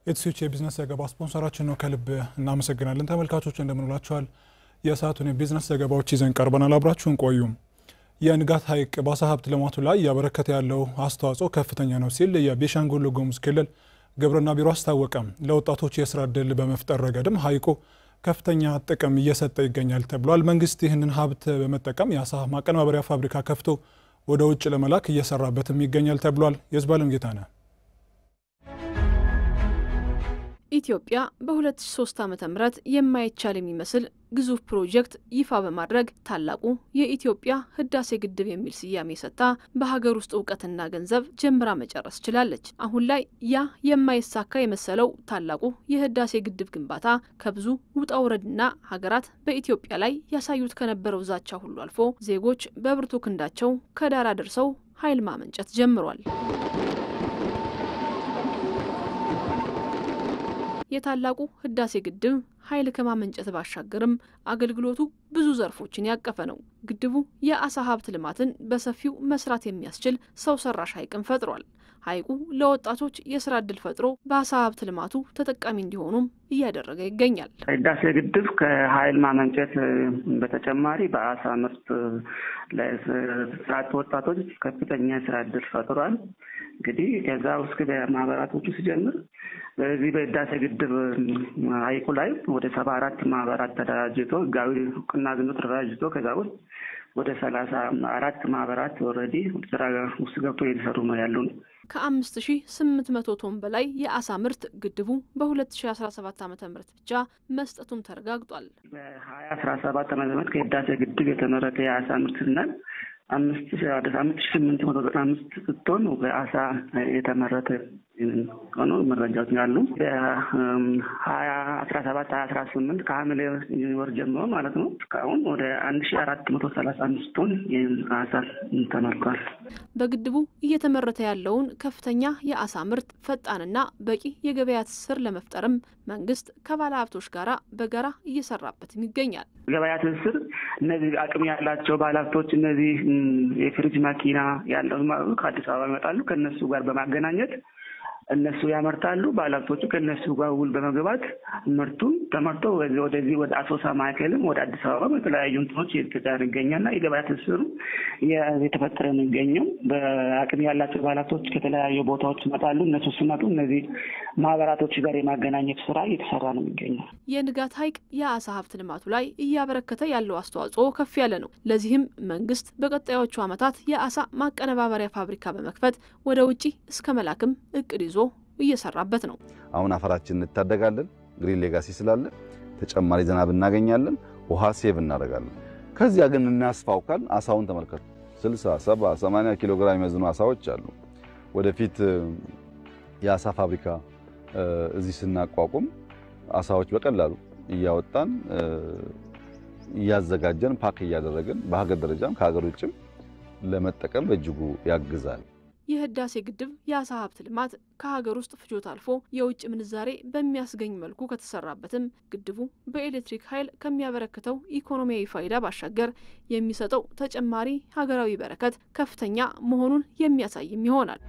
ኢትስዊች የቢዝነስ ዘገባ ስፖንሰራችን ነው ከልብ እናመሰግናለን ተመልካቾች እንደምንላችኋል የሰዓቱን የቢዝነስ ዘገባዎች ይዘን ቀርበናል አብራችሁን ቆዩ የንጋት ሐይቅ በአሳ ሀብት ልማቱ ላይ ያበረከተ ያለው አስተዋጽኦ ከፍተኛ ነው ሲል የቤኒሻንጉል ጉሙዝ ክልል ግብርና ቢሮ አስታወቀ ለወጣቶች የስራ ዕድል በመፍጠር ረገድም ሐይቁ ከፍተኛ ጥቅም እየሰጠ ይገኛል ተብሏል መንግስት ይህንን ሀብት በመጠቀም የአሳ ማቀነባበሪያ ፋብሪካ ከፍቶ ወደ ውጭ ለመላክ እየሰራበትም ይገኛል ተብሏል የዝባለም ጌታነህ ኢትዮጵያ በ2003 ዓመተ ምህረት የማይቻል የሚመስል ግዙፍ ፕሮጀክት ይፋ በማድረግ ታላቁ የኢትዮጵያ ህዳሴ ግድብ የሚል ስያሜ ሰጥታ በሀገር ውስጥ ዕውቀትና ገንዘብ ጀምራ መጨረስ ችላለች። አሁን ላይ ያ የማይሳካ የመሰለው ታላቁ የህዳሴ ግድብ ግንባታ ከብዙ ውጣ ውረድና ሀገራት በኢትዮጵያ ላይ ያሳዩት ከነበረው ዛቻ ሁሉ አልፎ ዜጎች በብርቱ ክንዳቸው ከዳር አድርሰው ኃይል ማመንጨት ጀምሯል። የታላቁ ህዳሴ ግድብ ኃይል ከማመንጨት ባሻገርም አገልግሎቱ ብዙ ዘርፎችን ያቀፈ ነው። ግድቡ የአሳ ሀብት ልማትን በሰፊው መስራት የሚያስችል ሰው ሰራሽ ሐይቅን ፈጥሯል። ሐይቁ ለወጣቶች የስራ ዕድል ፈጥሮ በአሳ ሀብት ልማቱ ተጠቃሚ እንዲሆኑም እያደረገ ይገኛል። ህዳሴ ግድብ ከኃይል ማመንጨት በተጨማሪ በአሳ ምርት ለስራት ወጣቶች ከፍተኛ የስራ ዕድል ፈጥሯል። እንግዲህ ከዛ ውስጥ በማህበራቶቹ ሲጀምር በዚህ በህዳሴ ግድብ ሐይቁ ላይ ወደ 74 ማህበራት ተደራጅቶ ህጋዊ እውቅና አግኝቶ ተደራጅቶ ከዛ ውስጥ ወደ 34 ማህበራት ኦልሬዲ ስራ ውስጥ ገብቶ እየሰሩ ነው ያሉት። ከ5800 ቶን በላይ የአሳ ምርት ግድቡ በ2017 ዓመተ ምህረት ብቻ መስጠቱም ተረጋግጧል። በ2017 ዓመተ ምህረት ከህዳሴ ግድብ የተመረተ የአሳ ምርት ስናል 5895 ቶን በአሳ የተመረተ ሆኖ መረጃዎች ያሉ በ2017-2018 ከሐምሌ ወር ጀምሮ ማለት ነው እስካሁን ወደ 1435 ቶን የአሳ ተመርቷል። በግድቡ እየተመረተ ያለውን ከፍተኛ የአሳ ምርት ፈጣንና በቂ የገበያ ትስስር ለመፍጠርም መንግስት ከባለ ሀብቶች ጋራ በጋራ እየሰራበትም ይገኛል። ገበያ ትስስር እነዚህ አቅም ያላቸው ባለ ሀብቶች እነዚህ የፍሪጅ ማኪና ያለው ማለት ከአዲስ አበባ ይመጣሉ ከነሱ ጋር በማገናኘት እነሱ ያመርታሉ ባለሀብቶቹ ከነሱ ጋር ውል በመግባት ምርቱን ተመርቶ ወደዚህ ወደ አሶሳ ማዕከልም ወደ አዲስ አበባ በተለያዩ እንትኖች እየተጫነ ይገኛልና የገበያ ትስስሩ የተፈጠረ ነው የሚገኘው። በአቅም ያላቸው ባለሀብቶች ከተለያዩ ቦታዎች ይመጣሉ እነሱ ሲመጡ እነዚህ ማህበራቶች ጋር የማገናኘት ስራ እየተሰራ ነው የሚገኘው። የንጋት ሐይቅ የአሳ ሀብት ልማቱ ላይ እያበረከተ ያለው አስተዋጽኦ ከፍ ያለ ነው። ለዚህም መንግስት በቀጣዮቹ ዓመታት የአሳ ማቀነባበሪያ ፋብሪካ በመክፈት ወደ ውጪ እስከ መላክም እቅድ ይዞ እየሰራበት ነው። አሁን አፈራችንን እንታደጋለን ግሪን ሌጋሲ ስላለ ተጨማሪ ዝናብ እናገኛለን ውሃ ሴቭ እናደርጋለን። ከዚያ ግን እናስፋውካል አሳውን ተመልከቱ 60 70 80 ኪሎ ግራም የሚመዝኑ አሳዎች አሉ። ወደፊት የአሳ ፋብሪካ እዚህ ስናቋቁም አሳዎች በቀላሉ እያወጣን እያዘጋጀን ፓክ እያደረግን በሀገር ደረጃም ከሀገር ውጭም ለመጠቀም በእጅጉ ያግዛል። የህዳሴ ግድብ የአሳ ሀብት ልማት ከሀገር ውስጥ ፍጆታ አልፎ የውጭ ምንዛሬ በሚያስገኝ መልኩ ከተሰራበትም ግድቡ በኤሌክትሪክ ኃይል ከሚያበረክተው ኢኮኖሚያዊ ፋይዳ ባሻገር የሚሰጠው ተጨማሪ ሀገራዊ በረከት ከፍተኛ መሆኑን የሚያሳይም ይሆናል።